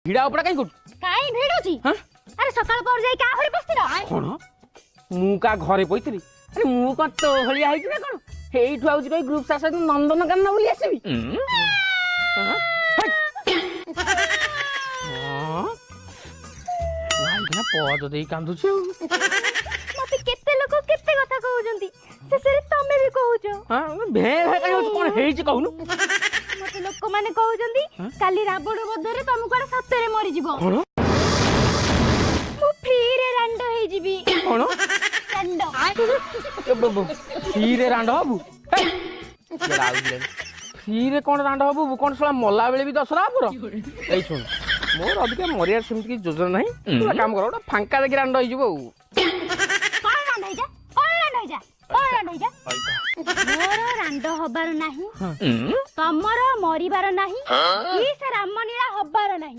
ଭିଡା ଉପଡା କାଇଁ କରୁ କାଇଁ ଭିଡୁଛି ଆରେ ସକାଳ ପହର ଯାଇ କା ଘରେ ବସିଥିଲ କଣ ମୁଁ କା ଘରେ ପଇଥିଲି ଆରେ ମୁଁ କଣ ତୋ ଭଳିଆ ହେଇଛି ନା କଣ ହେଇଠୁ ଆଉଛି କହି ଗ୍ରୁପ ସହିତ ନନ୍ଦନକାନନ ବୋଲି ଆସିବି ପଦ ଦେଇ କାନ୍ଦୁଛି ଆଉ ମତେ କେତେ ଲୋକ କେତେ କଥା କହୁଛନ୍ତି ଶେଷରେ ତମେ ବି କହୁଛ ଭେ ଭେ କାଇଁ ହଉଛୁ କଣ ହେଇଛି କହୁନୁ ମତେ ଲୋକମାନେ କହୁଛନ୍ତି କାଲି ରାବଣ ବଧରେ ତମକୁ କୁଆଡେ ସତରେ ମରିଯିବ କଣ ମୁଁ ଫ୍ରିରେ ରାଣ୍ଡ ହେଇଯିବି କଣ ରାଣ୍ଡ ଫ୍ରିରେ ରାଣ୍ଡ ହବୁ ଫ୍ରିରେ କଣ ରାଣ୍ଡ ହବୁ କଣ ଶଳା ମଲା ବେଳେ ବି ଦଶରା ହବ ଏଇ ଶୁଣ ମୋର ଅଧିକା ମରିବାର ସେମିତି କିଛି ଯୋଜନା ନାହିଁ ତୁ କାମ କର ଗୋଟେ ଫାଙ୍କା ଦେଖି ରାଣ୍ଡ ହେଇଯିବ ଆଉ ମୋର ରାଣ୍ଡ ହବାର ନାହିଁ ତମର ମରିବାର ନାହିଁ କି ସେ ରାମନୀଳା ହବାର ନାହିଁ